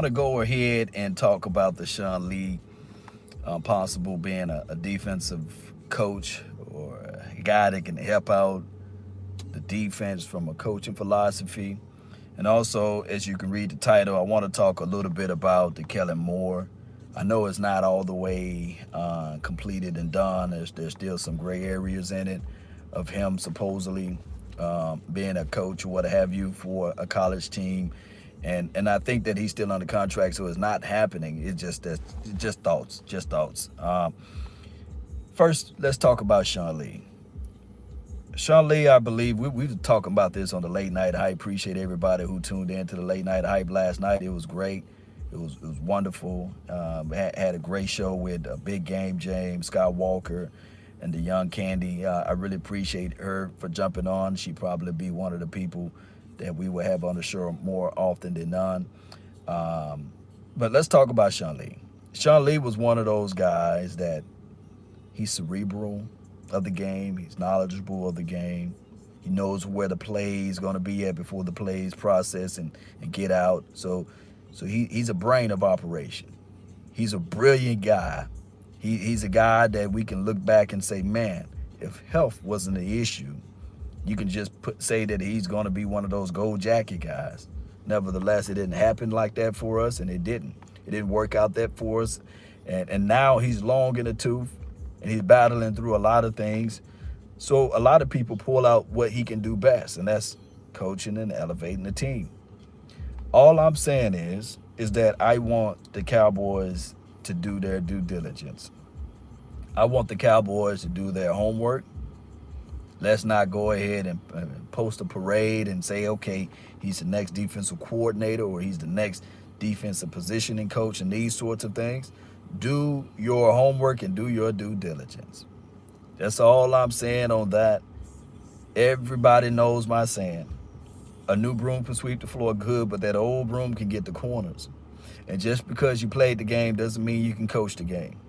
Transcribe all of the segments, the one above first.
To go ahead and talk about the Sean Lee possible being a defensive coach or a guy that can help out the defense from a coaching philosophy. And also, as you can read the title, I want to talk a little bit about the Kellen Moore. I know it's not all the way completed and done. There's still some gray areas in it of him supposedly being a coach or what have you for a college team. And I think that he's still under contract, so it's not happening. It's just thoughts, just thoughts. First, let's talk about Sean Lee. Sean Lee, I believe we were talking about this on the late night hype. Appreciate everybody who tuned in to the late night hype last night. It was great. It was wonderful. Had a great show with Big Game James, Scott Walker, and the young Candy. I really appreciate her for jumping on. She probably be one of the people that we will have on the show more often than none. But let's talk about Sean Lee. Sean Lee was one of those guys that he's cerebral of the game. He's knowledgeable of the game. He knows where the play is going to be at before the plays process and get out. So he's a brain of operation. He's a brilliant guy. He's a guy that we can look back and say, man, if health wasn't an issue, you can just say that he's going to be one of those gold jacket guys. Nevertheless, it didn't happen like that for us, and it didn't. It didn't work out that for us. And now he's long in the tooth, and he's battling through a lot of things. So a lot of people pull out what he can do best, and that's coaching and elevating the team. All I'm saying is that I want the Cowboys to do their due diligence. I want the Cowboys to do their homework. Let's not go ahead and post a parade and say, okay, he's the next defensive coordinator or he's the next defensive positioning coach and these sorts of things. Do your homework and do your due diligence. That's all I'm saying on that. Everybody knows my saying. A new broom can sweep the floor good, but that old broom can get the corners. And just because you played the game doesn't mean you can coach the game.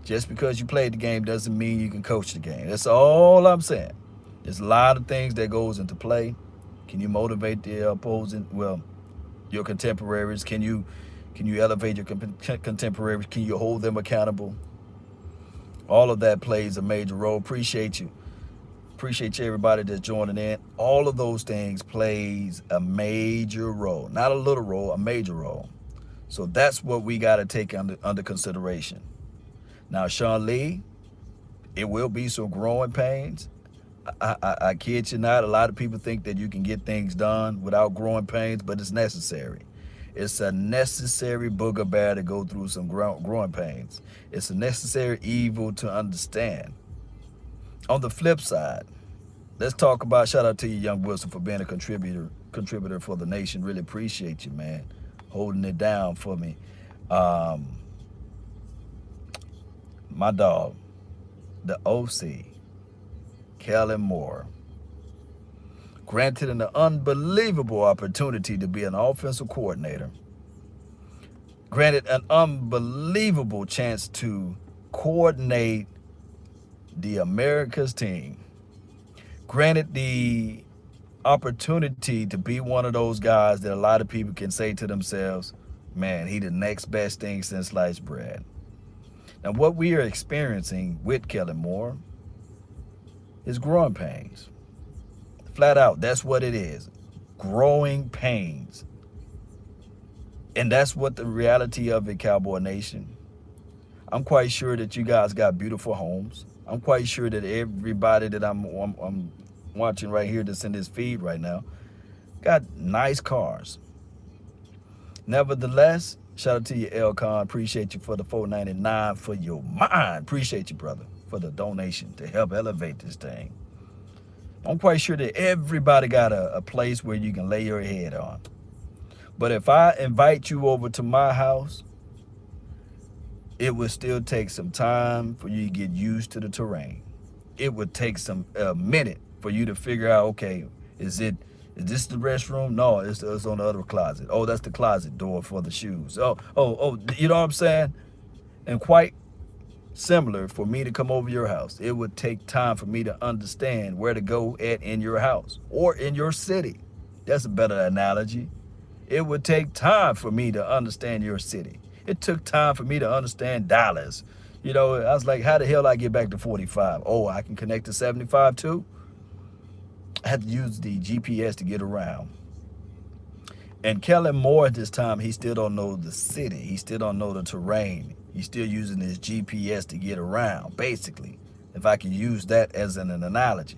Just because you played the game doesn't mean you can coach the game. That's all I'm saying. There's a lot of things that goes into play. Can you motivate the opposing? Well, your contemporaries. Can you elevate your contemporaries? Can you hold them accountable? All of that plays a major role. Appreciate you. Appreciate you, everybody that's joining in. All of those things plays a major role. Not a little role, a major role. So that's what we got to take under consideration. Now, Sean Lee, it will be some growing pains. I kid you not. A lot of people think that you can get things done without growing pains, but it's necessary. It's a necessary booger bear to go through some growing pains. It's a necessary evil to understand. On the flip side, let's talk about, shout out to you, Young Wilson, for being a contributor for the nation. Really appreciate you, man, holding it down for me. My dog, the OC, Kellen Moore, granted an unbelievable opportunity to be an offensive coordinator, granted an unbelievable chance to coordinate the America's team, granted the opportunity to be one of those guys that a lot of people can say to themselves, man, he the next best thing since sliced bread. Now, what we are experiencing with Kellen Moore is growing pains. Flat out, that's what it is. Growing pains. And that's what the reality of it, Cowboy Nation. I'm quite sure that you guys got beautiful homes. I'm quite sure that everybody that I'm watching right here that's in this feed right now got nice cars. Nevertheless, shout out to you, Elcon. Appreciate you for the $4.99 for your mind. Appreciate you, brother, for the donation to help elevate this thing. I'm quite sure that everybody got a place where you can lay your head on. But if I invite you over to my house, it would still take some time for you to get used to the terrain. It would take a minute for you to figure out, okay, is this the restroom? No, it's on the other closet. Oh, that's the closet door for the shoes. Oh, you know what I'm saying? And quite similar for me to come over your house. It would take time for me to understand where to go at in your house or in your city. That's a better analogy. It would take time for me to understand your city. It took time for me to understand Dallas. You know, I was like, how the hell I get back to 45? Oh, I can connect to 75 too? I had to use the GPS to get around. And Kellen Moore at this time, he still don't know the city. He still don't know the terrain. He's still using his GPS to get around, basically, if I can use that as an analogy.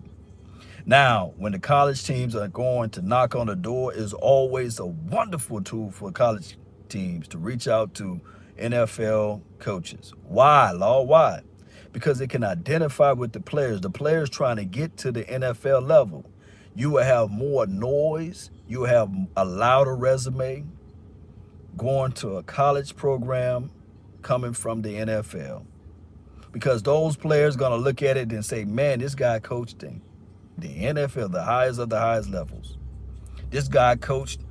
Now, when the college teams are going to knock on the door, is always a wonderful tool for college teams to reach out to NFL coaches. Why, Lord? Why? Because it can identify with the players trying to get to the NFL level. You will have more noise. You will have a louder resume going to a college program coming from the NFL. Because those players going to look at it and say, man, this guy coached the NFL, the highest of the highest levels. This guy coached,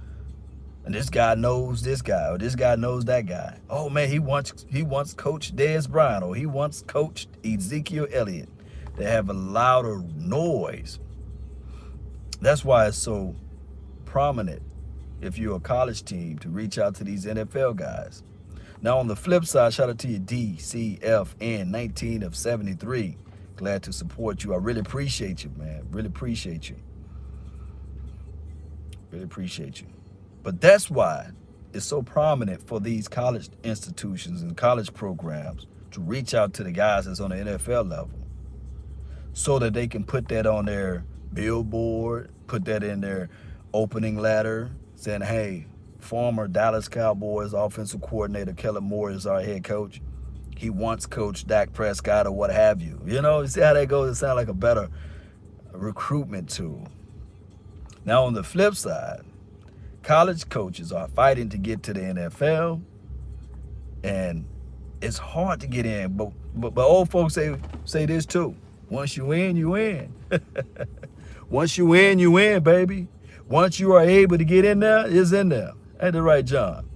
and this guy knows this guy, or this guy knows that guy. Oh man, he once coached Dez Bryant, or he once coached Ezekiel Elliott. They have a louder noise. That's why it's so prominent if you're a college team to reach out to these NFL guys. Now on the flip side, shout out to you DCFN 19 of 73. Glad to support you. I really appreciate you, man. Really appreciate you. Really appreciate you. But that's why it's so prominent for these college institutions and college programs to reach out to the guys that's on the NFL level so that they can put that on their billboard, put that in their opening letter, saying, hey, former Dallas Cowboys offensive coordinator Kellen Moore is our head coach. He once coached Dak Prescott or what have you. You know, you see how that goes? It sounds like a better recruitment tool. Now, on the flip side, college coaches are fighting to get to the NFL, and it's hard to get in. But old folks say this too. Once you in, you in. Once you in, you in, baby. Once you are able to get in there, it's in there. Ain't that right, John?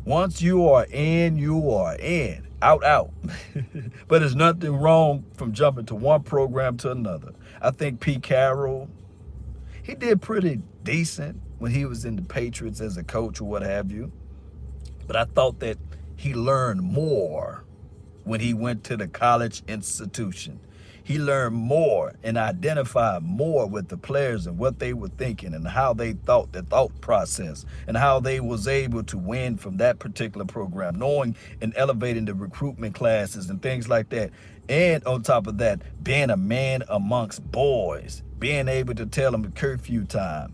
Once you are in, you are in. Out. But there's nothing wrong from jumping to one program to another. I think Pete Carroll, he did pretty decent when he was in the Patriots as a coach or what have you. But I thought that he learned more when he went to the college institution. He learned more and identified more with the players and what they were thinking and how they thought, the thought process, and how they was able to win from that particular program, knowing and elevating the recruitment classes and things like that. And on top of that, being a man amongst boys, being able to tell them the curfew time,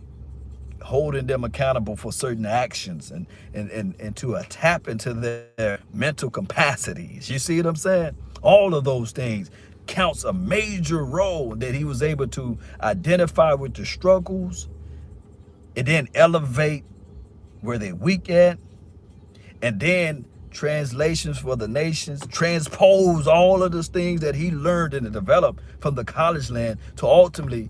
holding them accountable for certain actions and to tap into their mental capacities. You see what I'm saying? All of those things counts a major role that he was able to identify with the struggles and then elevate where they weak at, and then translations for the nations, transpose all of those things that he learned and developed from the college land to ultimately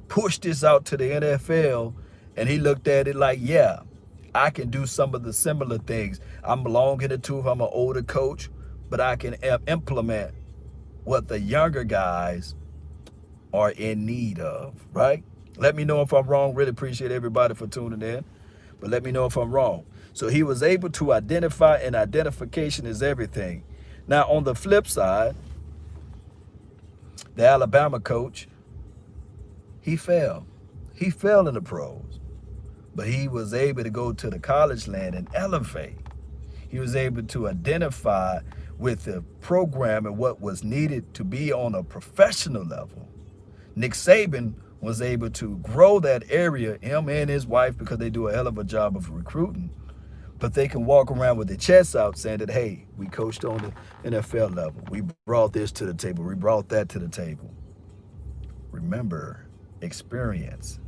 push this out to the NFL. And he looked at it like, yeah, I can do some of the similar things. I'm long in the tooth, I'm an older coach, but I can implement what the younger guys are in need of, right? Let me know if I'm wrong. Really appreciate everybody for tuning in, but let me know if I'm wrong. So he was able to identify, and identification is everything. Now, on the flip side, the Alabama coach, he fell. He fell in the pros, but he was able to go to the college land and elevate. He was able to identify with the program and what was needed to be on a professional level. Nick Saban was able to grow that area, him and his wife, because they do a hell of a job of recruiting. But they can walk around with their chests out saying that, hey, we coached on the NFL level. We brought this to the table. We brought that to the table. Remember, experience.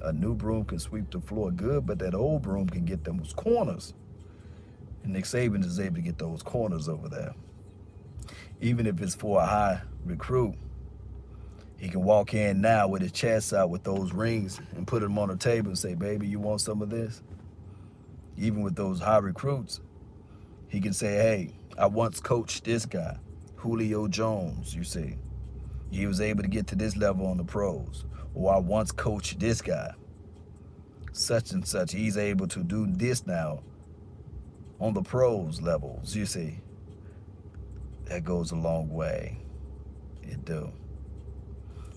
A new broom can sweep the floor good, but that old broom can get those corners. And Nick Saban is able to get those corners over there. Even if it's for a high recruit, he can walk in now with his chest out with those rings and put them on the table and say, baby, you want some of this? Even with those high recruits, he can say, hey, I once coached this guy, Julio Jones, you see. He was able to get to this level on the pros. Or I once coached this guy. such and such. He's able to do this now on the pros levels. You see, that goes a long way. It do.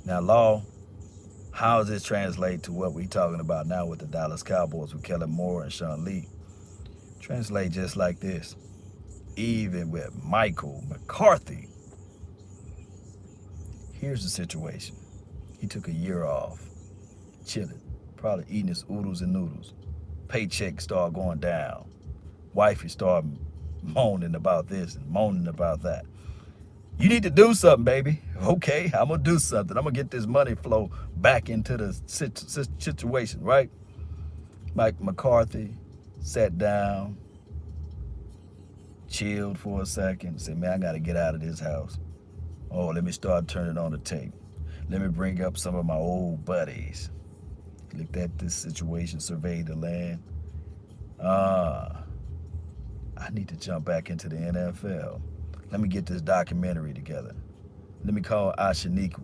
Now, Law, how does this translate to what we're talking about now with the Dallas Cowboys with Kellen Moore and Sean Lee? Translate just like this. Even with Michael McCarthy, here's the situation. He took a year off, chilling, probably eating his oodles and noodles. Paycheck started going down. Wifey started moaning about this and moaning about that. You need to do something, baby. Okay, I'm going to do something. I'm going to get this money flow back into the situation, right? Mike McCarthy sat down, chilled for a second, said, man, I got to get out of this house. Oh, let me start turning on the tape. Let me bring up some of my old buddies. Looked at this situation, surveyed the land. I need to jump back into the NFL. Let me get this documentary together. Let me call Ashaniqua,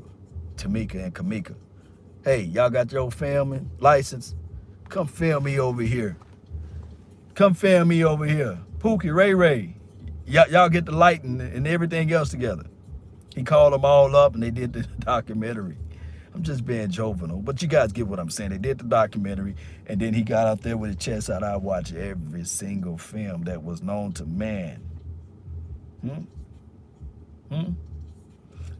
Tamika, and Kamika. Hey, y'all got your filming license? Come film me over here. Come film me over here. Pookie, Ray, y'all get the lighting and everything else together. He called them all up and they did the documentary. I'm just being jovial, but you guys get what I'm saying. They did the documentary, and then he got out there with his chest out. I watched every single film that was known to man.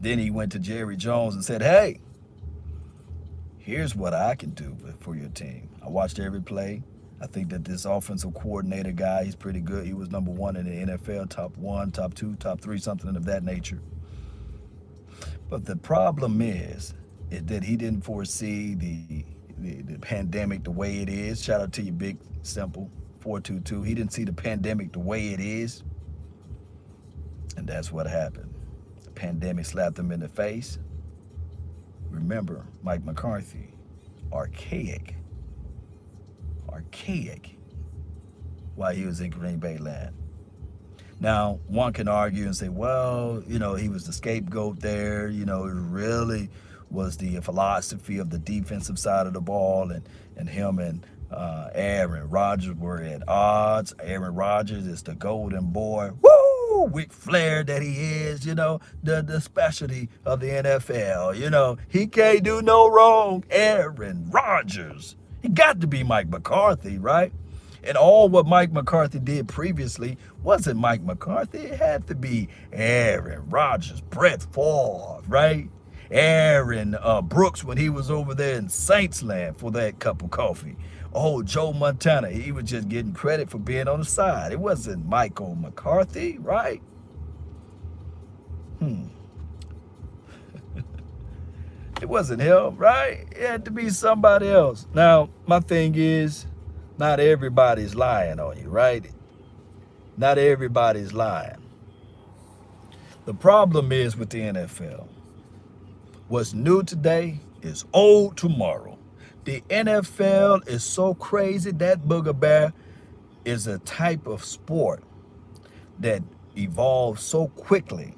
Then he went to Jerry Jones and said, hey, here's what I can do for your team. I watched every play. I think that this offensive coordinator guy, he's pretty good. He was number one in the NFL, top 1, top 2, top 3, something of that nature. But the problem is that he didn't foresee the pandemic the way it is. Shout out to you, Big Simple 422. He didn't see the pandemic the way it is. And that's what happened. The pandemic slapped him in the face. Remember, Mike McCarthy, archaic, while he was in Green Bay land. Now, one can argue and say, well, you know, he was the scapegoat there. You know, it really was the philosophy of the defensive side of the ball, and him and Aaron Rodgers were at odds. Aaron Rodgers is the golden boy. Woo! Ric Flair that he is, you know, the specialty of the NFL. You know, he can't do no wrong. Aaron Rodgers. He got to be Mike McCarthy, right? And all what Mike McCarthy did previously wasn't Mike McCarthy. It had to be Aaron Rodgers, Brett Favre, right? Aaron Brooks when he was over there in Saints land for that cup of coffee. Oh, Joe Montana, he was just getting credit for being on the side. It wasn't Michael McCarthy, right? It wasn't him, right? It had to be somebody else. Now, my thing is, not everybody's lying on you, right? Not everybody's lying. The problem is with the NFL, what's new today is old tomorrow. The NFL is so crazy. That booger bear is a type of sport that evolves so quickly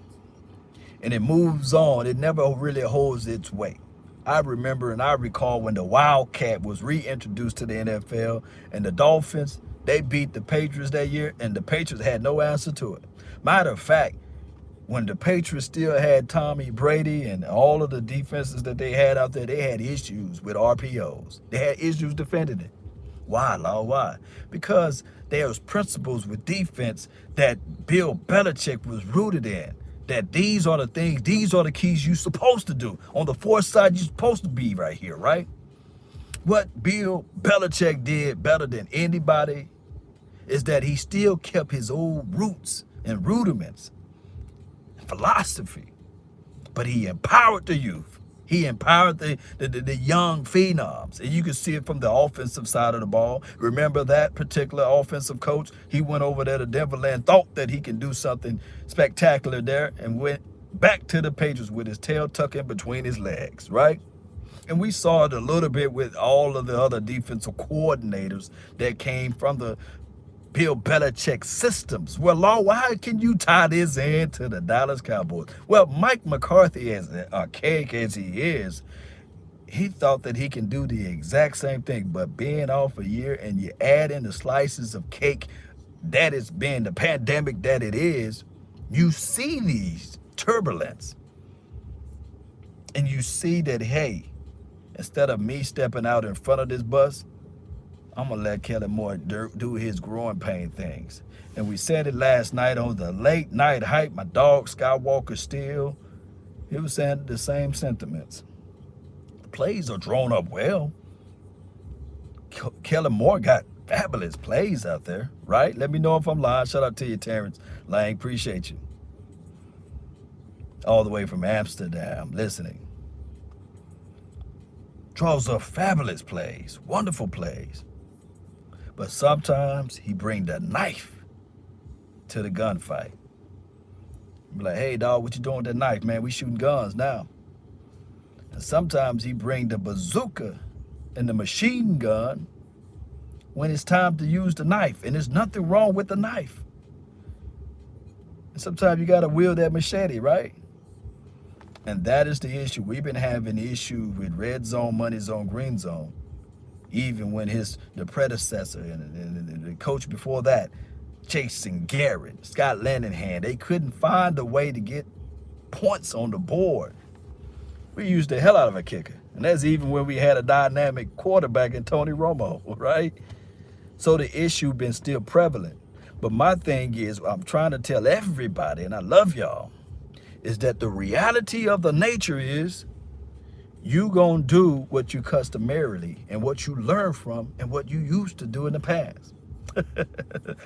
and it moves on. It never really holds its weight. I remember and I recall when the Wildcat was reintroduced to the NFL and the Dolphins, they beat the Patriots that year and the Patriots had no answer to it. Matter of fact, when the Patriots still had Tommy Brady and all of the defenses that they had out there, they had issues with RPOs. They had issues defending it. Why, Law? Why? Because there's principles with defense that Bill Belichick was rooted in. That these are the things, these are the keys you're supposed to do. On the foresight, you're supposed to be right here, right? What Bill Belichick did better than anybody is that he still kept his old roots and rudiments, philosophy, but he empowered the youth. He empowered the young phenoms, and you can see it from the offensive side of the ball. Remember that particular offensive coach? He went over there to Denverland, thought that he can do something spectacular there, and went back to the Patriots with his tail tucked in between his legs, right? And we saw it a little bit with all of the other defensive coordinators that came from the Bill Belichick systems. Well, Law, why can you tie this into the Dallas Cowboys? Well, Mike McCarthy, as archaic as he is, he thought that he can do the exact same thing, but being off a year and you add in the slices of cake that it's been the pandemic that it is, you see these turbulence and you see that, hey, instead of me stepping out in front of this bus, I'm gonna let Kellen Moore do his growing pain things. And we said it last night on the late night hype. My dog Skywalker Steel, he was saying the same sentiments. The plays are drawn up well. Kellen Moore got fabulous plays out there, right? Let me know if I'm lying. Shout out to you, Terrence Lang. Appreciate you. All the way from Amsterdam, listening. Draws up fabulous plays, wonderful plays. But sometimes he bring the knife to the gunfight. Be like, hey, dog, what you doing with that knife, man? We shooting guns now. And sometimes he bring the bazooka and the machine gun when it's time to use the knife. And there's nothing wrong with the knife. And sometimes you got to wield that machete, right? And that is the issue. We've been having the issue with red zone, money zone, green zone. Even when the predecessor and the coach before that, Jason Garrett, Scott Linehan, they couldn't find a way to get points on the board. We used the hell out of a kicker. And that's even when we had a dynamic quarterback in Tony Romo, right? So the issue been still prevalent. But my thing is, I'm trying to tell everybody, and I love y'all, is that the reality of the nature is you gonna do what you customarily and what you learn from and what you used to do in the past.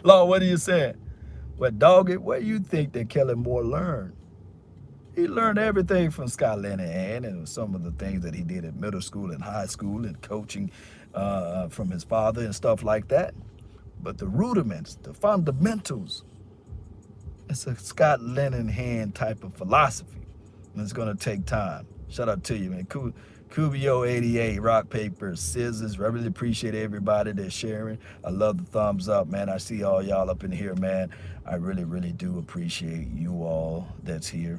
Lord, what are you saying? Well, dog it, what do you think that Kellen Moore learned? He learned everything from Scott Linehan and some of the things that he did at middle school and high school and coaching from his father and stuff like that. But the rudiments, the fundamentals, it's a Scott Linehan type of philosophy. And it's going to take time. Shout out to you, man. Cubio 88, rock, paper, scissors. I really appreciate everybody that's sharing. I love the thumbs up, man. I see all y'all up in here, man. I really, really do appreciate you all that's here.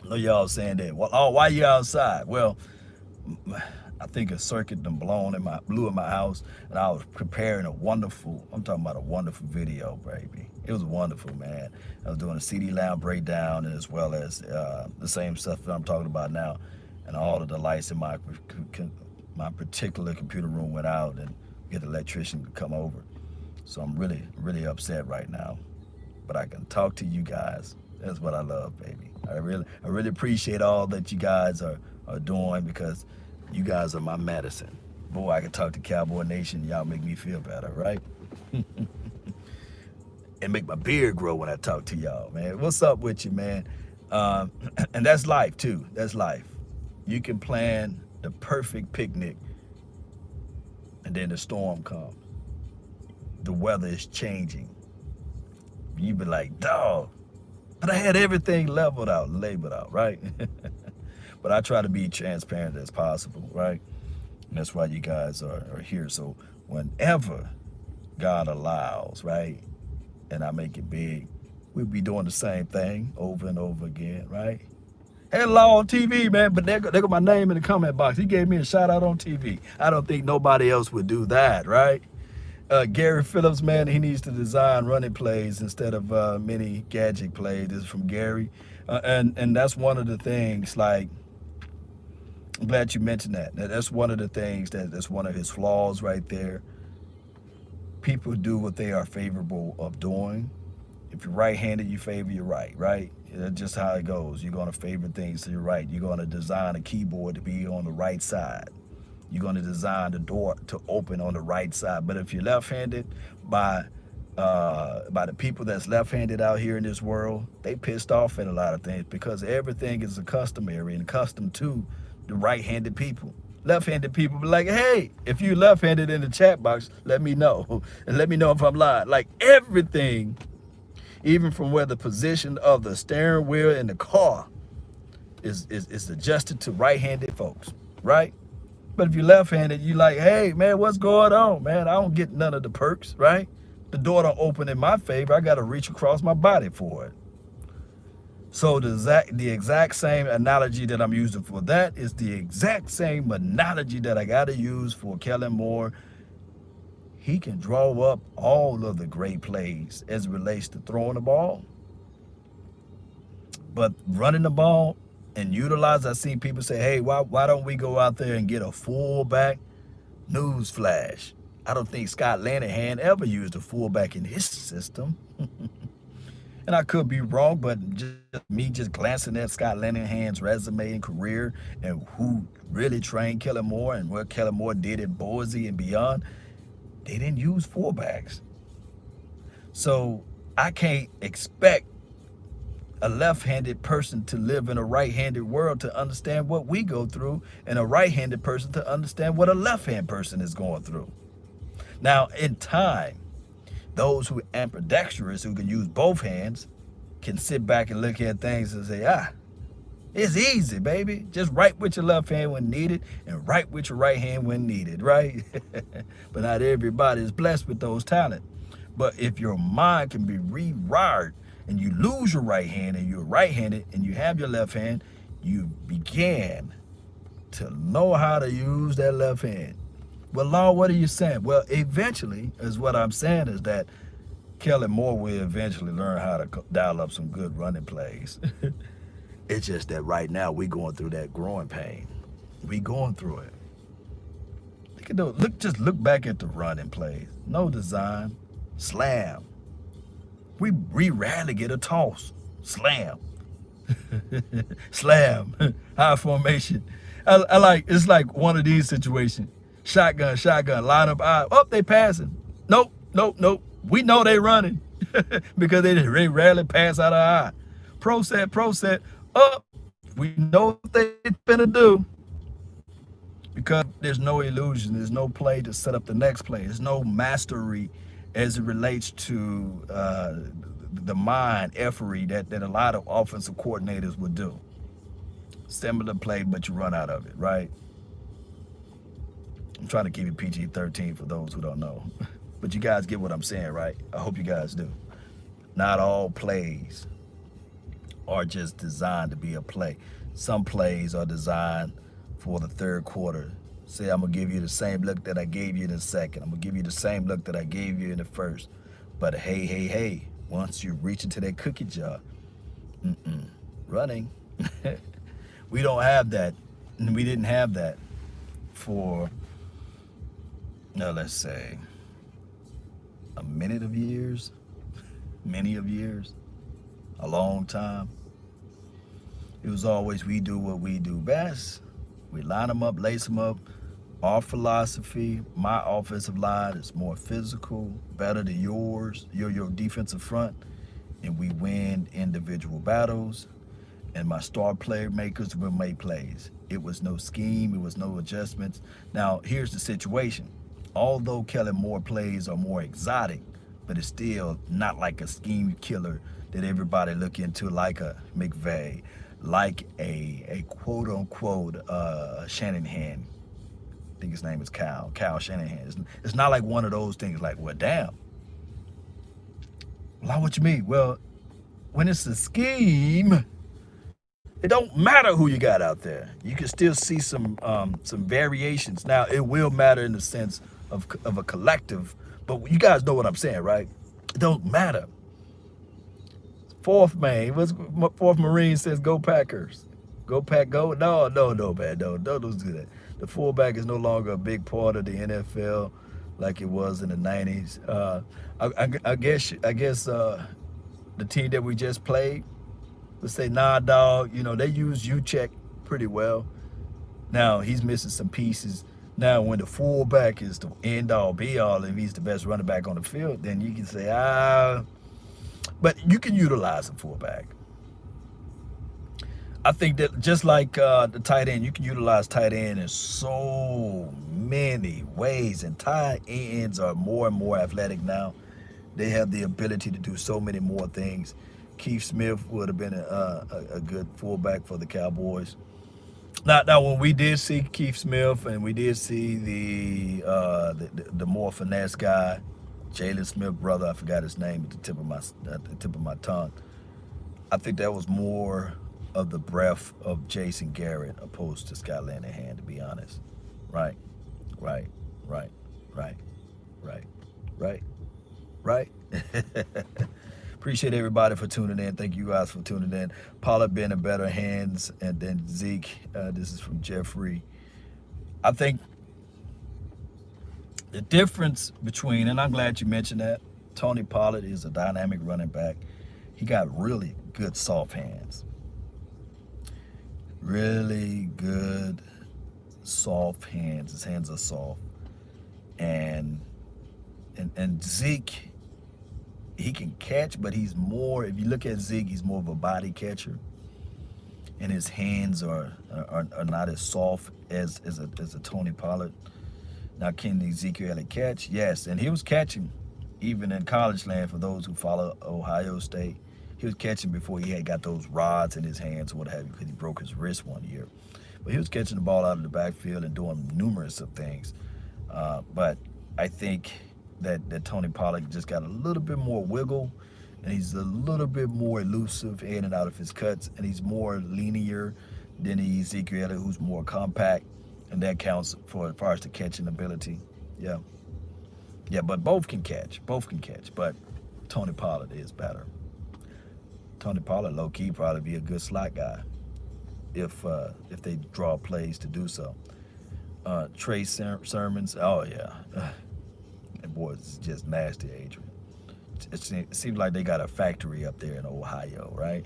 I know y'all saying that, well, oh, why you outside? Well, I think a circuit done blew in my house, and I was preparing I'm talking about a wonderful video, baby. It was wonderful, man. I was doing a CD lounge breakdown, as well as the same stuff that I'm talking about now. And all of the lights in my particular computer room went out, and get the electrician to come over. So I'm really, really upset right now. But I can talk to you guys. That's what I love, baby. I really appreciate all that you guys are doing, because you guys are my medicine. Boy, I can talk to Cowboy Nation. Y'all make me feel better, right? And make my beard grow when I talk to y'all, man. What's up with you, man? And that's life, too. That's life. You can plan the perfect picnic, and then the storm comes. The weather is changing. You be like, dog, but I had everything leveled out, labeled out, right? But I try to be transparent as possible, right? And that's why you guys are here. So whenever God allows, right, and I make it big, we'll be doing the same thing over and over again, right? Hello on TV, man, but there go my name in the comment box. He gave me a shout out on TV. I don't think nobody else would do that, right? Gary Phillips, man, he needs to design running plays instead of mini gadget plays. This is from Gary. And that's one of the things, like, I'm glad you mentioned that. That's one of the things that's one of his flaws right there. People do what they are favorable of doing. If you're right-handed, you favor your right? That's just how it goes. You're going to favor things to your right. You're going to design a keyboard to be on the right side. You're going to design the door to open on the right side. But if you're left-handed, by the people that's left-handed out here in this world, they pissed off at a lot of things, because everything is a customary and accustomed to the right-handed people. Left-handed people be like, hey, if you left-handed in the chat box, let me know. And let me know if I'm lying. Like, everything, even from where the position of the steering wheel in the car is adjusted to right-handed folks, right? But if you're left-handed, you like, hey, man, what's going on, man? I don't get none of the perks, right? The door don't open in my favor. I got to reach across my body for it. So the exact same analogy that I'm using for that is the exact same analogy that I got to use for Kellen Moore. He can draw up all of the great plays as it relates to throwing the ball, but running the ball and utilize. I've seen people say, "Hey, why don't we go out there and get a fullback?" Newsflash: I don't think Scott Lanahan ever used a fullback in his system. And I could be wrong, but just me just glancing at Scott Lanahan's resume and career and who really trained Kellen Moore and what Kellen Moore did at Boise and beyond, they didn't use fullbacks. So I can't expect a left-handed person to live in a right-handed world to understand what we go through, and a right-handed person to understand what a left-hand person is going through. Now, in time, those who are ambidextrous, who can use both hands, can sit back and look at things and say, it's easy, baby. Just write with your left hand when needed and write with your right hand when needed, right? But not everybody is blessed with those talents. But if your mind can be rewired and you lose your right hand and you're right-handed and you have your left hand, you began to know how to use that left hand. Well, Lord, what are you saying? Well, eventually, is what I'm saying is that Kellen Moore will eventually learn how to dial up some good running plays. It's just that right now we going through that growing pain. We going through it. Look at those. Look back at the running plays. No design, slam. We rarely get a toss, slam, slam, high formation. I like it's like one of these situations. Shotgun, line up, eye. Oh, they passing. Nope. We know they running because they rarely pass out of eye. Pro set, up. We know what they finna do because there's no illusion. There's no play to set up the next play. There's no mastery as it relates to the mind effery that a lot of offensive coordinators would do. Similar play, but you run out of it, right? I'm trying to keep it PG-13 for those who don't know. But you guys get what I'm saying, right? I hope you guys do. Not all plays are just designed to be a play. Some plays are designed for the third quarter. Say, I'm going to give you the same look that I gave you in the second. I'm going to give you the same look that I gave you in the first. But hey, once you reach into that cookie jar, running. We don't have that. And we didn't have that for, let's say, many of years, a long time. It was always we do what we do best. We line them up, lace them up. Our philosophy, my offensive line is more physical, better than yours, your defensive front, and we win individual battles. And my star playmakers will make plays. It was no scheme, it was no adjustments. Now, here's the situation. Although Kellen Moore plays are more exotic, but it's still not like a scheme killer that everybody look into, like a McVay, like a quote unquote Shanahan. I think his name is Kyle Shanahan. It's not like one of those things like, well, damn. Well, what you mean? Well, when it's a scheme, it don't matter who you got out there. You can still see some variations. Now, it will matter in the sense of a collective, but you guys know what I'm saying, right? It don't matter. Fourth Marine says, go Packers. Go Pack, go. No, man, don't do that. The fullback is no longer a big part of the NFL like it was in the 90s. I guess the team that we just played, let's say, nah, dog, they use U-check pretty well. Now, he's missing some pieces. Now, when the fullback is the end-all, be-all, and he's the best running back on the field, then you can say, but you can utilize a fullback. I think that just like the tight end, you can utilize tight end in so many ways, and tight ends are more and more athletic now. They have the ability to do so many more things. Keith Smith would have been a good fullback for the Cowboys. Now, when we did see Keith Smith and we did see the more finesse guy, Jalen Smith brother, I forgot his name at the tip of my tongue. I think that was more of the breath of Jason Garrett opposed to Scott Linehan, to be honest. Right, right, right, right, right, right, right. Appreciate everybody for tuning in. Thank you guys for tuning in. Pollard being in better hands, and then Zeke. This is from Jeffrey. I think the difference between, and I'm glad you mentioned that, Tony Pollard is a dynamic running back. He got really good soft hands. Really good soft hands. His hands are soft. And Zeke, he can catch, but he's more, if you look at Zeke, he's more of a body catcher. And his hands are not as soft as a Tony Pollard. Now, can Ezekiel catch? Yes, and he was catching even in college land. For those who follow Ohio State, he was catching before he had got those rods in his hands or what have you, because he broke his wrist one year. But he was catching the ball out of the backfield and doing numerous of things. But I think that Tony Pollard just got a little bit more wiggle, and he's a little bit more elusive in and out of his cuts, and he's more linear than Ezekiel, who's more compact, and that counts for as far as the catching ability. Yeah. Yeah, but both can catch. Both can catch, but Tony Pollard is better. Tony Pollard, low-key, probably be a good slot guy if they draw plays to do so. Trey Sermons, oh, yeah. That boy is just nasty, Adrian. It seems like they got a factory up there in Ohio, right?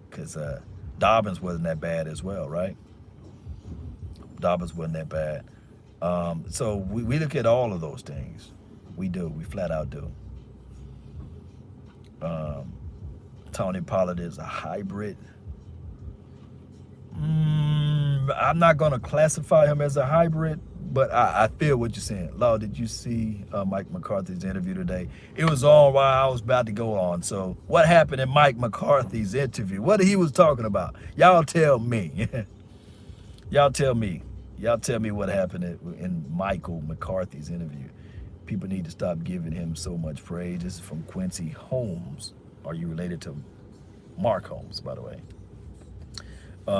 Because Dobbins wasn't that bad as well, right? Dobbins wasn't that bad. So we look at all of those things. We do. We flat out do. Tony Pollard is a hybrid. I'm not going to classify him as a hybrid, but I feel what you're saying. Law, did you see Mike McCarthy's interview today? It was on while I was about to go on. So what happened in Mike McCarthy's interview? What he was talking about? Y'all tell me. Y'all tell me. Y'all tell me what happened in Michael McCarthy's interview. People need to stop giving him so much praise. This is from Quincy Holmes. Are you related to Mark Holmes, by the way?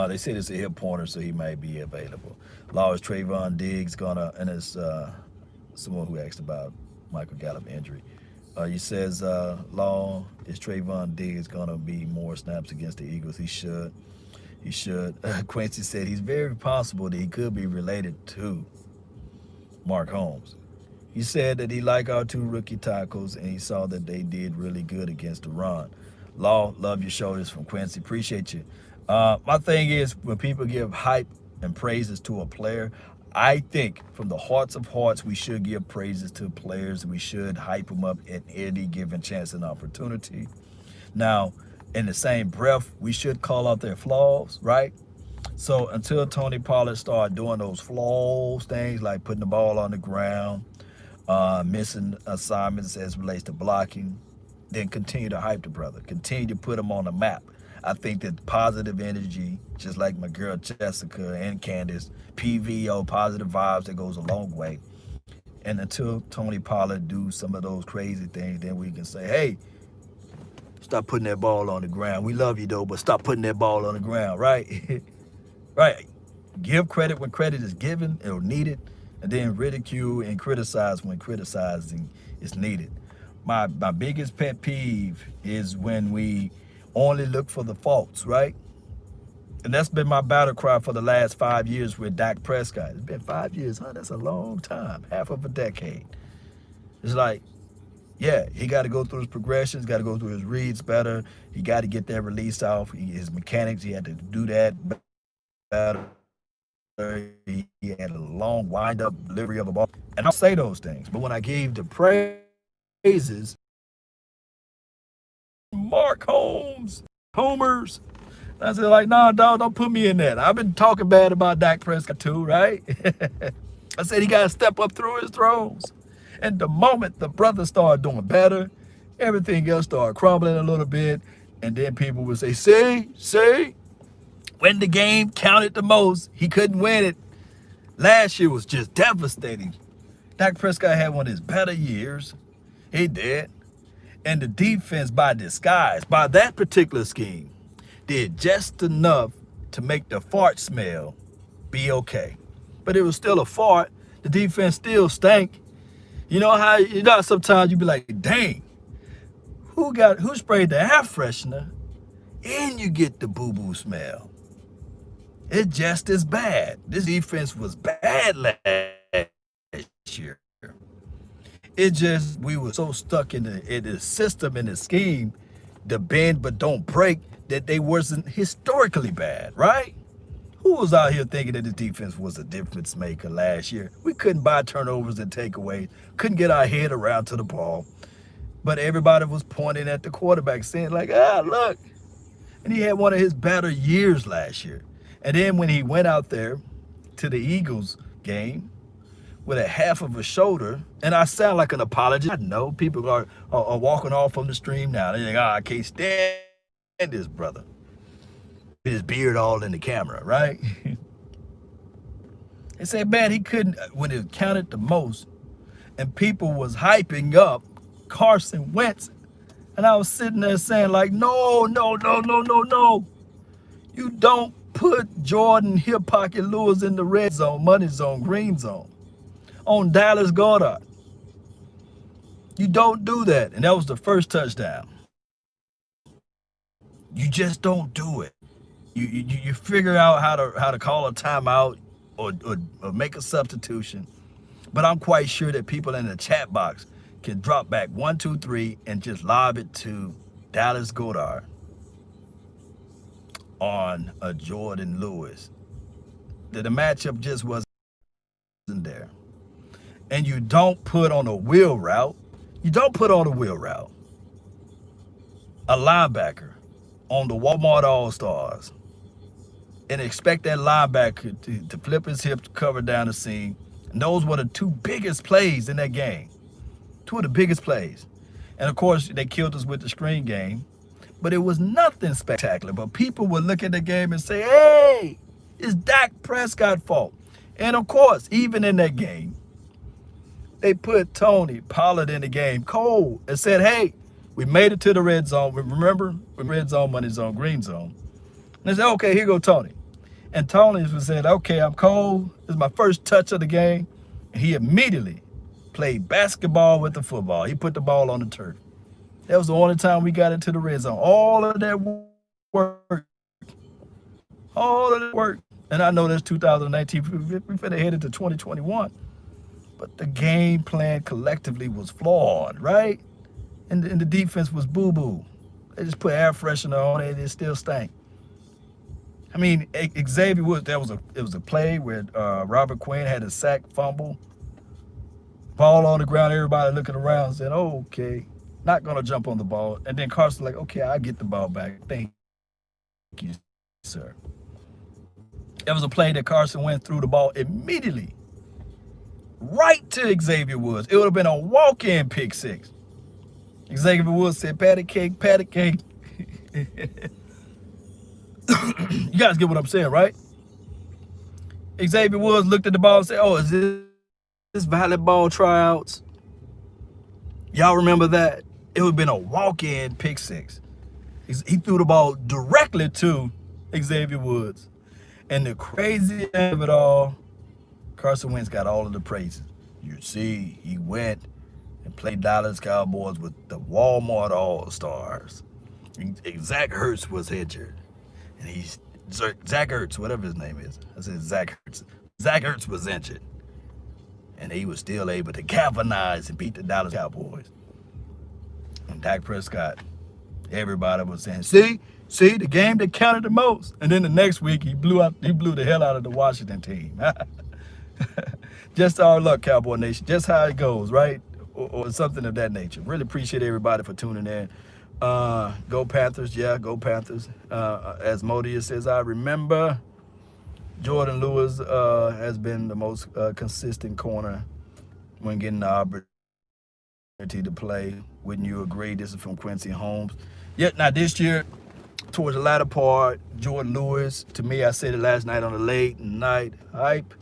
They said it's a hip pointer, so he might be available. Law, is Trayvon Diggs gonna, and it's someone who asked about Michael Gallup injury. He says, Law, is Trayvon Diggs gonna be more snaps against the Eagles? He should. He should. Quincy said he's very possible that he could be related to Mark Holmes. He said that he liked our two rookie tackles, and he saw that they did really good against the run. Law, love your show. This from Quincy. Appreciate you. My thing is, when people give hype and praises to a player, I think from the hearts of hearts, we should give praises to players. We should hype them up at any given chance and opportunity. Now, in the same breath, we should call out their flaws, right? So until Tony Pollard started doing those flaws things, like putting the ball on the ground, missing assignments as relates to blocking, then continue to hype the brother, continue to put him on the map. I think that positive energy, just like my girl Jessica and Candace, PVO, positive vibes, that goes a long way. And until Tony Pollard do some of those crazy things, then we can say, hey, stop putting that ball on the ground. We love you, though, but stop putting that ball on the ground, right? Right. Give credit when credit is given or needed, and then ridicule and criticize when criticizing is needed. My biggest pet peeve is when we only look for the faults, right? And that's been my battle cry for the last 5 years with Dak Prescott. It's been 5 years, huh? That's a long time, half of a decade. It's like, yeah, he got to go through his progressions, got to go through his reads better. He got to get that release off. His mechanics, he had to do that better. He had a long wind-up delivery of a ball. And I'll say those things. But when I gave the praises, Mark Holmes, homers, I said, like, nah, dog, don't put me in that. I've been talking bad about Dak Prescott too, right? I said he got to step up through his throws. And the moment the brother started doing better, everything else started crumbling a little bit. And then people would say, see, when the game counted the most, he couldn't win it. Last year was just devastating. Dak Prescott had one of his better years. He did. And the defense, by disguise, by that particular scheme, did just enough to make the fart smell be okay. But it was still a fart. The defense still stank. You know sometimes you be like, dang, who sprayed the air freshener? And you get the boo-boo smell. It's just as bad. This defense was bad last year. It just, we were so stuck in the system and the scheme, the bend but don't break, that they wasn't historically bad, right? Who was out here thinking that the defense was a difference maker last year? We couldn't buy turnovers and takeaways, couldn't get our head around to the ball. But everybody was pointing at the quarterback saying like, look. And he had one of his better years last year. And then when he went out there to the Eagles game with a half of a shoulder, and I sound like an apologist. I know people are walking off from the stream now. They're like, I can't stand this brother. His beard all in the camera, right? They said, man, he couldn't, when it counted the most, and people was hyping up Carson Wentz, and I was sitting there saying like, no. You don't put Jordan Hip Pocket Lewis in the red zone, money zone, green zone on Dallas Goedert. You don't do that. And that was the first touchdown. You just don't do it. You figure out how to call a timeout or make a substitution. But I'm quite sure that people in the chat box can drop back 1, 2, 3 and just lob it to Dallas Goedert on a Jordan Lewis. That the matchup just wasn't there. And you don't put on a wheel route. You don't put on a wheel route a linebacker on the Walmart All-Stars and expect that linebacker to flip his hip to cover down the seam. And those were the two biggest plays in that game. Two of the biggest plays. And of course, they killed us with the screen game. But it was nothing spectacular. But people would look at the game and say, hey, it's Dak Prescott's fault. And of course, even in that game, they put Tony Pollard in the game cold and said, hey, we made it to the red zone. Remember, red zone, money zone, green zone. And they said, okay, here go Tony. And Tony said, okay, I'm cold. This is my first touch of the game. And he immediately played basketball with the football. He put the ball on the turf. That was the only time we got into the red zone. All of that work. And I know that's 2019. We finna head into 2021. But the game plan collectively was flawed, right? And the defense was boo-boo. They just put air freshener on it and it still stank. I mean, Xavier Woods, it was a play where Robert Quinn had a sack fumble. Ball on the ground, everybody looking around said, oh, okay. Not gonna jump on the ball. And then Carson like, okay, I'll get the ball back. Thank you, sir. That was a play that Carson went through the ball immediately. Right to Xavier Woods. It would have been a walk-in pick six. Xavier Woods said, patty cake. You guys get what I'm saying, right? Xavier Woods looked at the ball and said, oh, is this volleyball tryouts? Y'all remember that? It would have been a walk-in pick six. He threw the ball directly to Xavier Woods. And the crazy of it all, Carson Wentz got all of the praises. You see, he went and played Dallas Cowboys with the Walmart All-Stars. Zach Ertz was injured. And Zach Ertz, whatever his name is. I said Zach Ertz. Zach Ertz was injured. And he was still able to galvanize and beat the Dallas Cowboys. And Dak Prescott, everybody was saying, see, the game that counted the most. And then the next week, he blew the hell out of the Washington team. Just our luck, Cowboy Nation. Just how it goes, right? Or something of that nature. Really appreciate everybody for tuning in. Go Panthers. Yeah, go Panthers. As Modius says, I remember Jordan Lewis has been the most consistent corner when getting the opportunity to play. Wouldn't you agree? This is from Quincy Holmes. Yeah, now this year, towards the latter part, Jordan Lewis, to me, I said it last night on the late night hype,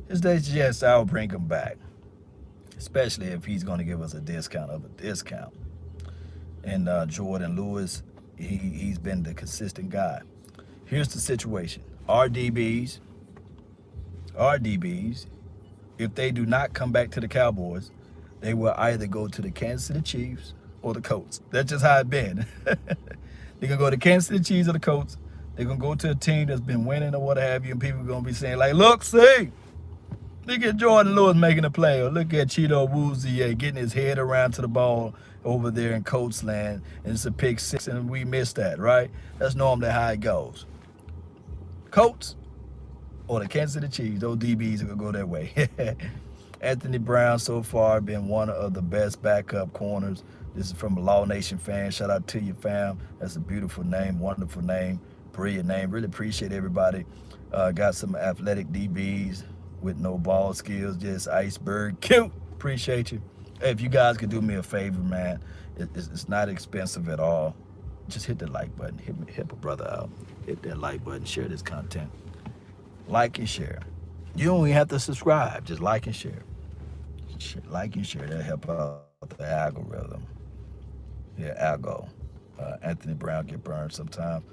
is that yes, I'll bring him back. Especially if he's going to give us a discount of a discount. And Jordan Lewis, He's been the consistent guy. Here's the situation. RDBs, if they do not come back to the Cowboys, they will either go to the Kansas City Chiefs or the Colts. That's just how it's been. They're going to go to Kansas City Chiefs or the Colts. They're going to go to a team that's been winning or what have you, and people are going to be saying, like, look, see, look at Jordan Lewis making a play, or look at Cheeto Woozie getting his head around to the ball over there in Colts land, and it's a pick six, and we missed that, right? That's normally how it goes. Colts or the Kansas City Chiefs, those DBs are going to go that way. Anthony Brown so far been one of the best backup corners. This is from a Law Nation fan. Shout out to you, fam. That's a beautiful name, wonderful name, brilliant name. Really appreciate everybody. Got some athletic DBs with no ball skills, just iceberg. Cute. Appreciate you. Hey, if you guys could do me a favor, man, it's not expensive at all. Just hit the like button. Help a brother out. Hit that like button. Share this content. Like and share. You don't even have to subscribe. Just like and share. Like and share. That'll help out the algorithm. Yeah, algo. Anthony Brown get burned sometimes.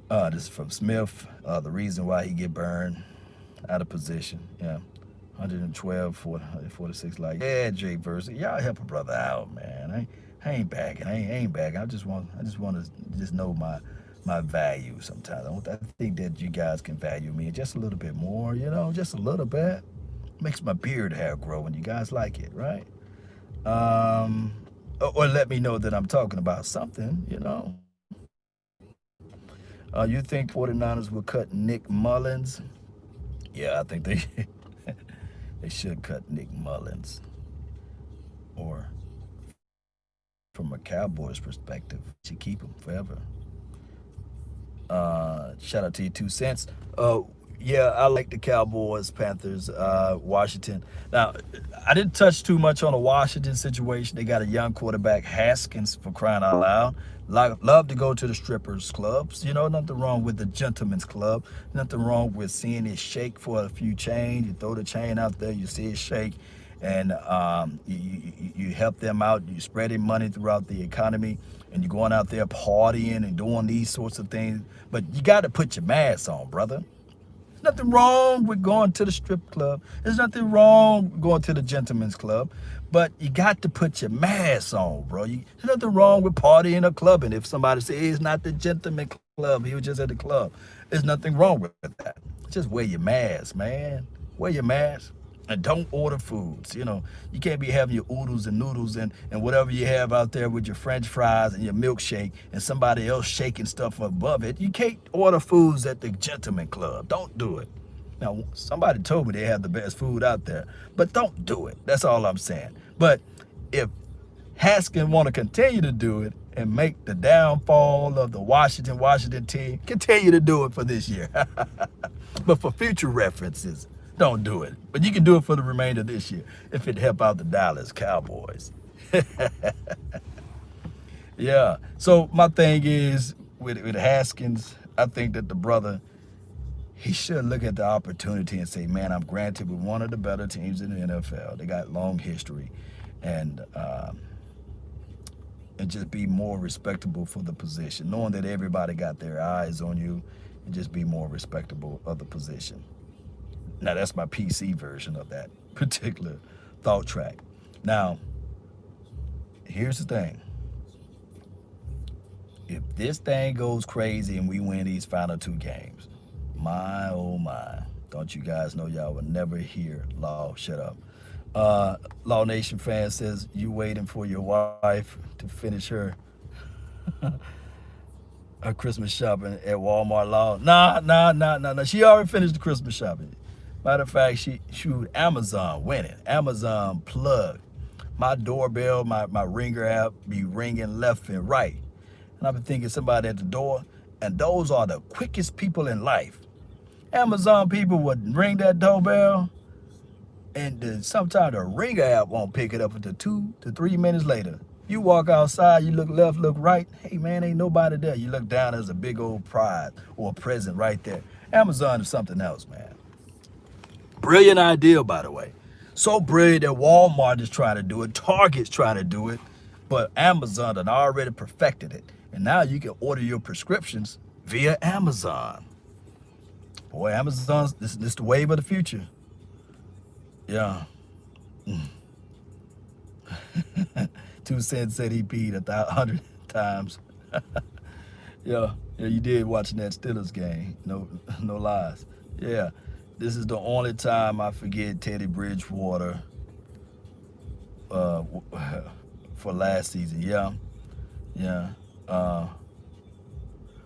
This is from Smith. The reason why he get burned, out of position. Yeah, 112, 46. Like, yeah, Jake Versa. Y'all help a brother out, man. I ain't bagging. I ain't bagging. I just want to just know my value sometimes. I think that you guys can value me just a little bit more, you know, just a little bit. Makes my beard hair grow and you guys like it, right? Or let me know that I'm talking about something, you know. You think 49ers will cut Nick Mullins? Yeah, I think they they should cut Nick Mullins. Or from a Cowboys perspective, should keep him forever. Shout out to you, 2 cents. Yeah, I like the Cowboys, Panthers, Washington. Now, I didn't touch too much on the Washington situation. They got a young quarterback, Haskins, for crying out loud. Love to go to the strippers clubs. You know, nothing wrong with the gentleman's club. Nothing wrong with seeing it shake for a few change. You throw the chain out there, you see it shake, and you help them out. You spreading money throughout the economy, and you're going out there partying and doing these sorts of things. But you got to put your mask on, brother. There's nothing wrong with going to the strip club. There's nothing wrong with going to the gentleman's club. But you got to put your mask on, bro. There's nothing wrong with partying or clubbing. If somebody says hey, it's not the gentleman club, he was just at the club. There's nothing wrong with that. Just wear your mask, man. Wear your mask. And don't order foods. You know, you can't be having your oodles and noodles and whatever you have out there with your French fries and your milkshake and somebody else shaking stuff above it. You can't order foods at the gentleman club. Don't do it. Now, somebody told me they have the best food out there, but don't do it. That's all I'm saying. But if Haskins want to continue to do it and make the downfall of the Washington team, continue to do it for this year. But for future references, don't do it. But you can do it for the remainder of this year if it help out the Dallas Cowboys. Yeah. So my thing is with Haskins, I think that the brother, he should look at the opportunity and say, man, I'm granted with one of the better teams in the NFL. They got long history. And just be more respectable for the position, knowing that everybody got their eyes on you, and just be more respectable of the position. Now, that's my PC version of that particular thought track. Now, here's the thing. If this thing goes crazy and we win these final 2 games, my, oh my, don't you guys know y'all will never hear Law shut up. Law Nation fan says, you waiting for your wife to finish her Christmas shopping at Walmart, Law? Nah. She already finished the Christmas shopping. Matter of fact, she Amazon winning. Amazon plug. My doorbell, my ringer app be ringing left and right. And I've been thinking somebody at the door, and those are the quickest people in life. Amazon people would ring that doorbell, and sometimes the ringer app won't pick it up until 2 to 3 minutes later. You walk outside, you look left, look right. Hey, man, ain't nobody there. You look down, there's a big old prize or a present right there. Amazon is something else, man. Brilliant idea, by the way. So brilliant that Walmart is trying to do it. Target's trying to do it. But Amazon had already perfected it. And now you can order your prescriptions via Amazon. Boy, Amazon's this the wave of the future. Yeah. 2 cents said he peed 100 times. Yeah, you did watching that Steelers game. No, no lies. Yeah, this is the only time I forget Teddy Bridgewater uh, for last season. Yeah. Uh,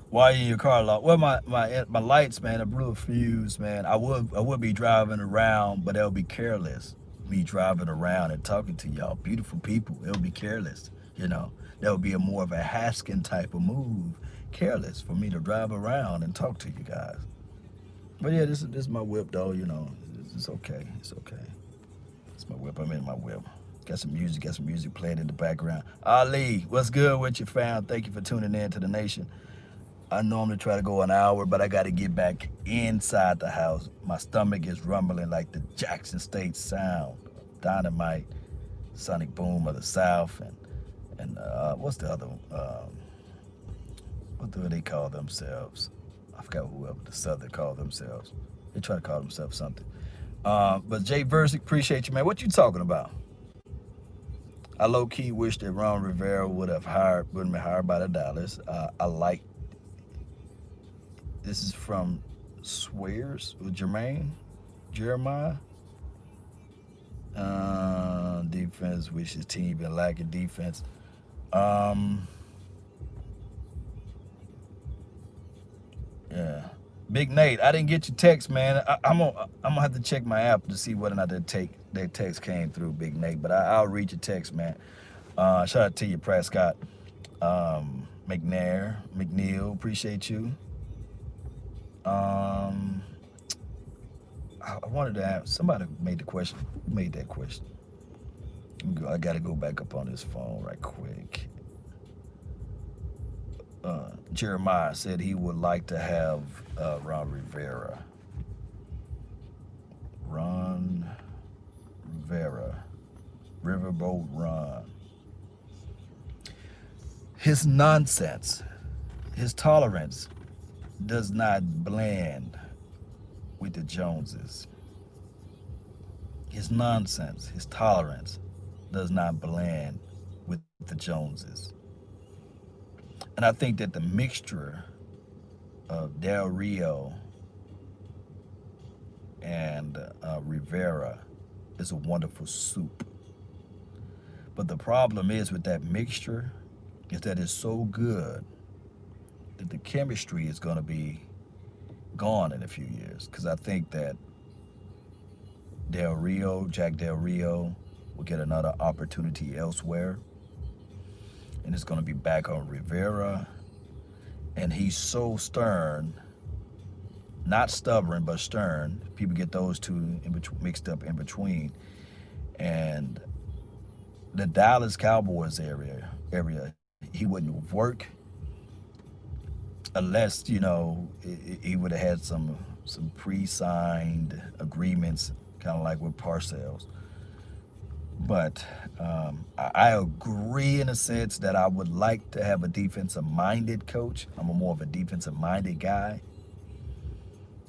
Why you in your car lock? Well, my lights, man, a blue fuse, man. I would be driving around, but they'll be careless. Me driving around and talking to y'all, beautiful people. It'll be careless, you know. That would be a more of a Haskin type of move, careless for me to drive around and talk to you guys. But yeah, this is my whip, though. You know, it's okay. It's okay. It's my whip. I'm in my whip. Got some music playing in the background. Ali, what's good with you, fam? Thank you for tuning in to the nation. I normally try to go an hour, but I got to get back inside the house. My stomach is rumbling like the Jackson State sound, dynamite, sonic boom of the South, and what's the other? What do they call themselves? I forgot whoever the Southern call themselves. They try to call themselves something. But Jay Versick, appreciate you, man. What you talking about? I low key wish that Ron Rivera wouldn't been hired by the Dallas. I like. This is from Swears with Jeremiah. Defense, which his team been lacking defense. Yeah. Big Nate, I didn't get your text, man. I'm gonna have to check my app to see whether or not that text came through, Big Nate. But I'll read your text, man. Shout out to you, Prescott, McNeil, appreciate you. I wanted to ask, somebody made the question. Who made that question? I got to go back up on this phone right quick. Jeremiah said he would like to have Ron Rivera. Riverboat Ron. His nonsense, his tolerance does not blend with the Joneses. His nonsense, his tolerance does not blend with the Joneses. And I think that the mixture of Del Rio and Rivera is a wonderful soup. But the problem is with that mixture is that it's so good that the chemistry is going to be gone in a few years. Because I think that Jack Del Rio, will get another opportunity elsewhere. And it's going to be back on Rivera. And he's so stern, not stubborn, but stern. People get those two mixed up in between. And the Dallas Cowboys area, he wouldn't work unless, he would have had some pre-signed agreements, kind of like with Parcells. But I agree in a sense that I would like to have a defensive-minded coach. I'm more of a defensive-minded guy.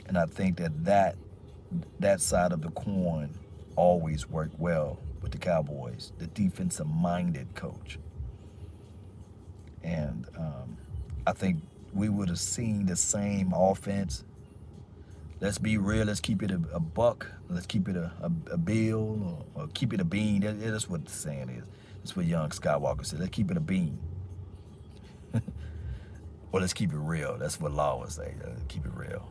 And I think that side of the coin always worked well with the Cowboys, the defensive-minded coach. And I think we would have seen the same offense. Let's be real. Let's keep it a buck. Let's keep it a bill or keep it a bean. That's what the saying is. That's what young Skywalker said. Let's keep it a bean. Or let's keep it real. That's what Law would say. Keep it real.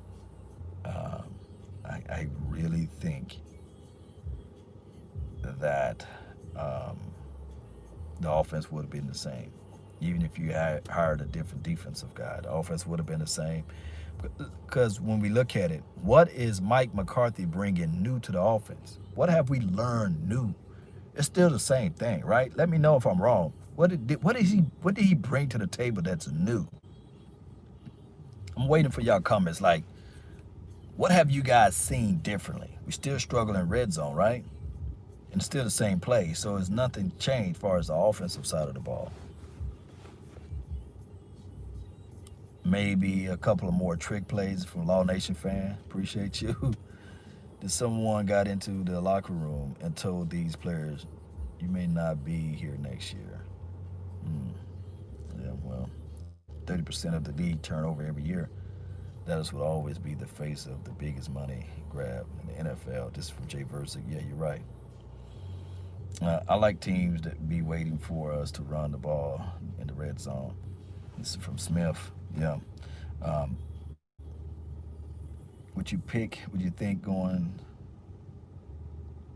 I really think that the offense would have been the same. Even if you hired a different defensive guy, the offense would have been the same. Because when we look at it, what is Mike McCarthy bringing new to the offense? What have we learned new? It's still the same thing, right? Let me know if I'm wrong. What did he bring to the table that's new? I'm waiting for y'all comments. Like, what have you guys seen differently? We still struggle in red zone, right? And it's still the same play. So it's nothing changed as far as the offensive side of the ball. Maybe a couple of more trick plays from Law Nation fan. Appreciate you. That someone got into the locker room and told these players, you may not be here next year. Mm, yeah, well, 30% of the league turnover every year. That is will always be the face of the biggest money grab in the NFL. This is from Jay Versick. Yeah, you're right. I like teams that be waiting for us to run the ball in the red zone. This is from Smith. Yeah. Um, would you pick? Would you think going?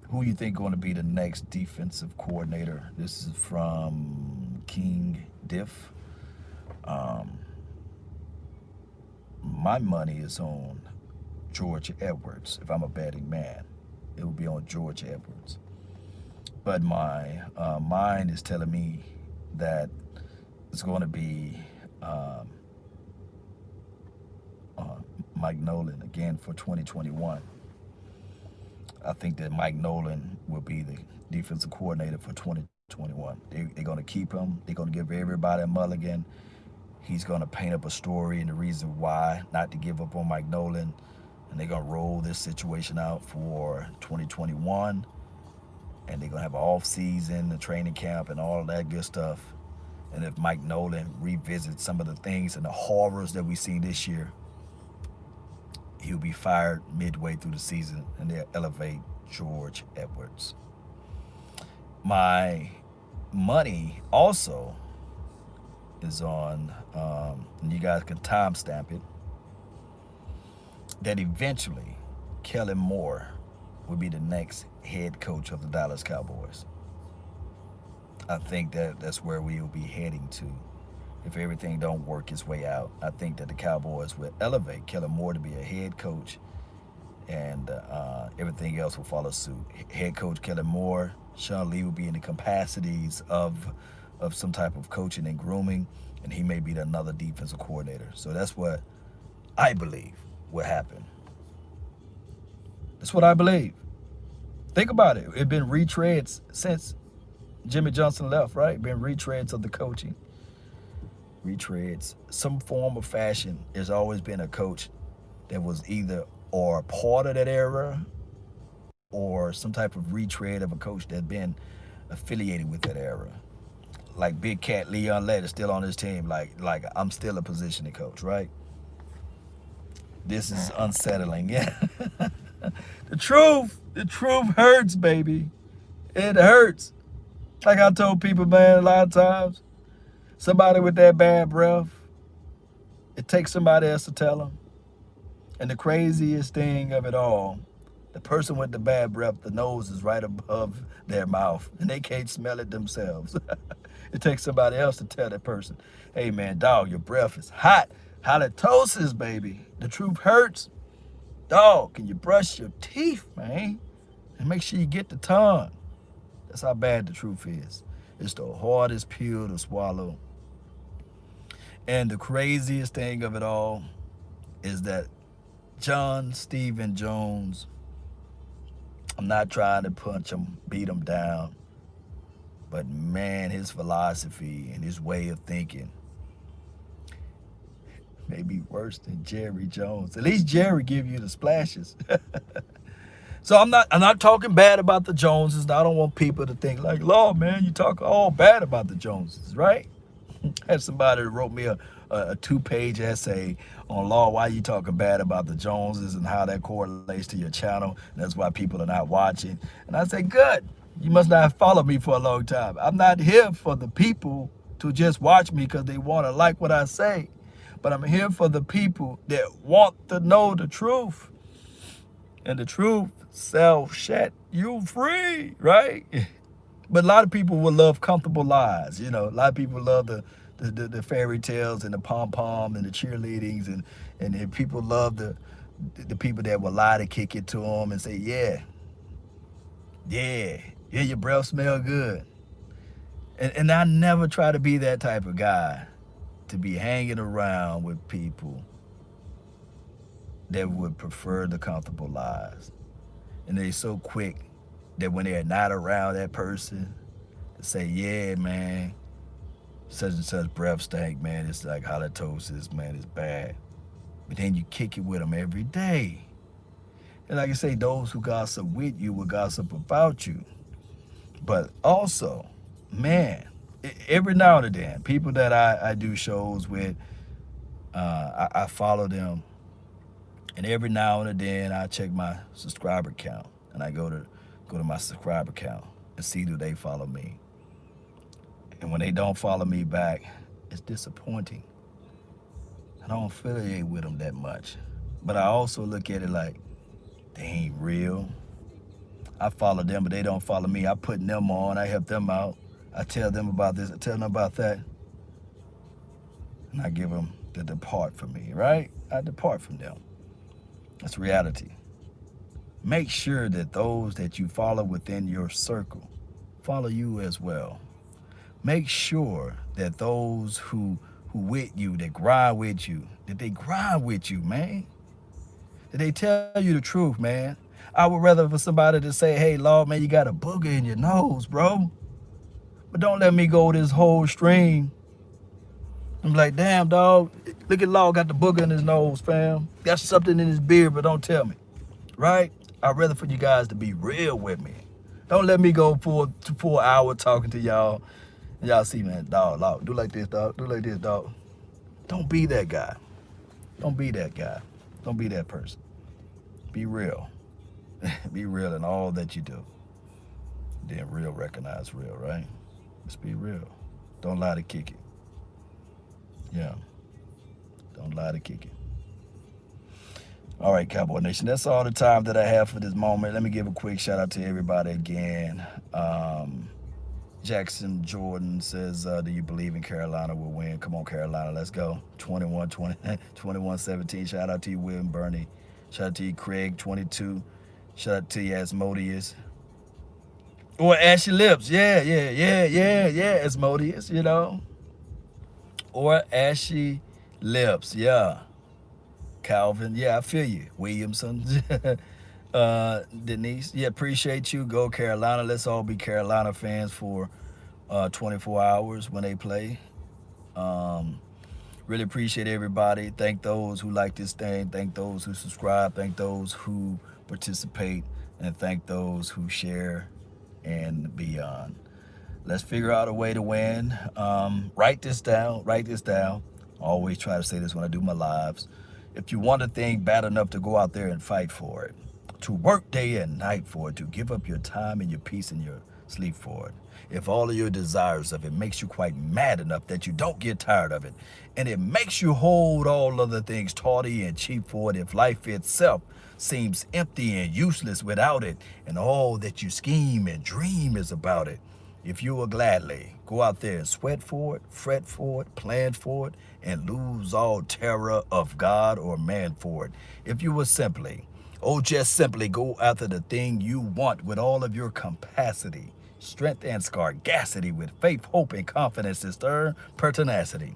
Who you think going to be the next defensive coordinator? This is from King Diff. Um, my money is on George Edwards. If I'm a betting man, it will be on George Edwards. But my mind is telling me that it's going to be um, uh, Mike Nolan again for 2021. I think that Mike Nolan will be the defensive coordinator for 2021. They're going to keep him. They're going to give everybody a mulligan. He's going to paint up a story and the reason why not to give up on Mike Nolan. And they're going to roll this situation out for 2021. And they're going to have an off season, the training camp, and all of that good stuff. And if Mike Nolan revisits some of the things and the horrors that we've seen this year, he'll be fired midway through the season, and they'll elevate George Edwards. My money also is on, and you guys can timestamp it, that eventually Kellen Moore will be the next head coach of the Dallas Cowboys. I think that that's where we will be heading to if everything don't work its way out. I think that the Cowboys will elevate Kellen Moore to be a head coach, and everything else will follow suit. Head coach Kellen Moore, Sean Lee will be in the capacities of some type of coaching and grooming, and he may be another defensive coordinator. So that's what I believe will happen. That's what I believe. Think about it. It's been retreads since Jimmy Johnson left, right? Been retreads of the coaching. Retreads. Some form of fashion. There's always been a coach that was either or part of that era or some type of retread of a coach that been affiliated with that era. Like Big Cat Leon Lett is still on his team. Like I'm still a positioning coach, right? This is unsettling. Yeah. The truth hurts, baby. It hurts. Like I told people, man, a lot of times, somebody with that bad breath, it takes somebody else to tell them. And the craziest thing of it all, the person with the bad breath, the nose is right above their mouth, and they can't smell it themselves. It takes somebody else to tell that person, hey, man, dog, your breath is hot. Halitosis, baby. The truth hurts. Dog, can you brush your teeth, man? And make sure you get the tongue. That's how bad the truth is. It's the hardest pill to swallow. And the craziest thing of it all is that John Stephen Jones, I'm not trying to punch him, beat him down, but man, his philosophy and his way of thinking may be worse than Jerry Jones. At least Jerry give you the splashes. So I'm not talking bad about the Joneses. I don't want people to think like, Lord, man, you talk all bad about the Joneses, right? I had somebody that wrote me a 2-page essay on law, why you talking bad about the Joneses and how that correlates to your channel. And that's why people are not watching. And I said, good. You must not have followed me for a long time. I'm not here for the people to just watch me because they want to like what I say. But I'm here for the people that want to know the truth. And the truth shall set you free, right? But a lot of people will love comfortable lies. You know, a lot of people love the fairy tales and the pom-pom and the cheerleadings. And people love the people that will lie to kick it to them and say, yeah, your breath smell good. And I never try to be that type of guy, to be hanging around with people that would prefer the comfortable lies. And they're so quick that when they're not around that person, to say, yeah, man, such and such breath stank, man. It's like halitosis, man. It's bad. But then you kick it with them every day. And like I say, those who gossip with you will gossip about you. But also, man, every now and then, people that I do shows with, I follow them. And every now and then, I check my subscriber count. And I go to my subscriber count and see do they follow me. And when they don't follow me back, it's disappointing. I don't affiliate with them that much. But I also look at it like, they ain't real. I follow them, but they don't follow me. I put them on. I help them out. I tell them about this. I tell them about that. And I give them the depart from me, right? I depart from them. That's reality. Make sure that those that you follow within your circle follow you as well. Make sure that those who with you, that grind with you, that they grind with you, man. That they tell you the truth, man. I would rather for somebody to say, hey, Lord, man, you got a booger in your nose, bro. But don't let me go this whole stream. I'm like, damn, dog, look at Law got the booger in his nose, fam. Got something in his beard, but don't tell me, right? I'd rather for you guys to be real with me. Don't let me go for an hour talking to y'all. And y'all see, man, dog, Law, do like this, dog, do like this, dog. Don't be that guy. Don't be that guy. Don't be that person. Be real. Be real in all that you do. Then real recognize real, right? Let's be real. Don't lie to kick it. Yeah. Don't lie to kick it. All right, Cowboy Nation. That's all the time that I have for this moment. Let me give a quick shout out to everybody again. Jackson Jordan says, do you believe in Carolina will win? Come on, Carolina, let's go. 21-17. Shout out to you, William Bernie. Shout out to you, Craig, 22. Shout out to you, Asmodeus. Or Ashy Lips. Yeah, Asmodeus, you know. Or Ashy Lips, yeah. Calvin, yeah, I feel you. Williamson. Denise, yeah, appreciate you. Go Carolina. Let's all be Carolina fans for 24 hours when they play. Really appreciate everybody. Thank those who like this thing. Thank those who subscribe. Thank those who participate. And thank those who share and beyond. Let's figure out a way to win. Write this down. Write this down. I always try to say this when I do my lives. If you want a thing bad enough to go out there and fight for it, to work day and night for it, to give up your time and your peace and your sleep for it, if all of your desires of it makes you quite mad enough that you don't get tired of it, and it makes you hold all other things tawdry and cheap for it, if life itself seems empty and useless without it, and all that you scheme and dream is about it, if you will gladly go out there and sweat for it, fret for it, plan for it, and lose all terror of God or man for it, if you will simply, just simply go after the thing you want with all of your capacity, strength, and scarcity, with faith, hope, and confidence and stern pertinacity.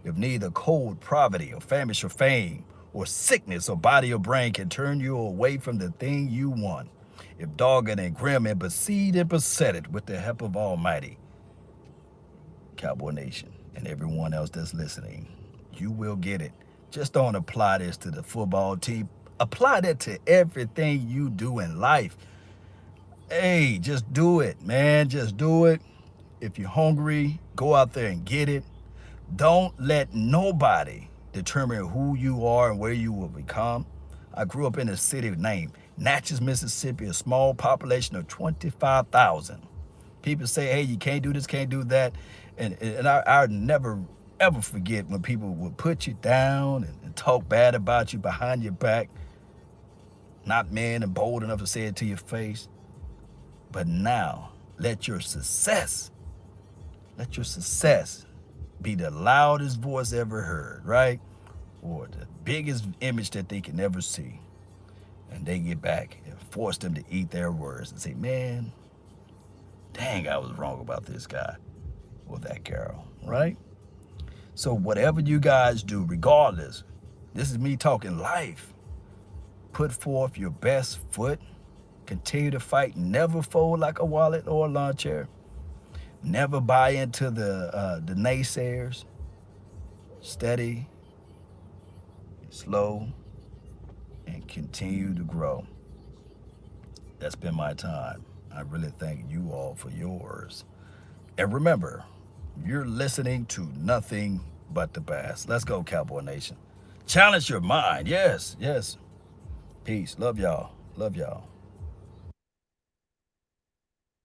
If neither cold poverty or famish or fame or sickness or body or brain can turn you away from the thing you want, if dogged and grim and besieged and besetted with the help of Almighty, Cowboy Nation, and everyone else that's listening, you will get it. Just don't apply this to the football team. Apply that to everything you do in life. Hey, just do it, man. Just do it. If you're hungry, go out there and get it. Don't let nobody determine who you are and where you will become. I grew up in a city named Natchez, Mississippi, a small population of 25,000. People say, hey, you can't do this, can't do that. And I never, ever forget when people would put you down and talk bad about you behind your back. Not man and bold enough to say it to your face. But now, let your success be the loudest voice ever heard, right? Or the biggest image that they can ever see. And they get back and force them to eat their words and say, man, dang, I was wrong about this guy or that girl, right? So whatever you guys do, regardless, this is me talking life. Put forth your best foot. Continue to fight. Never fold like a wallet or a lawn chair. Never buy into the naysayers. Steady, slow, and continue to grow. That's been my time. I really thank you all for yours. And remember, you're listening to nothing but the past. Let's go, Cowboy Nation. Challenge your mind. Yes, yes. Peace. Love y'all. Love y'all.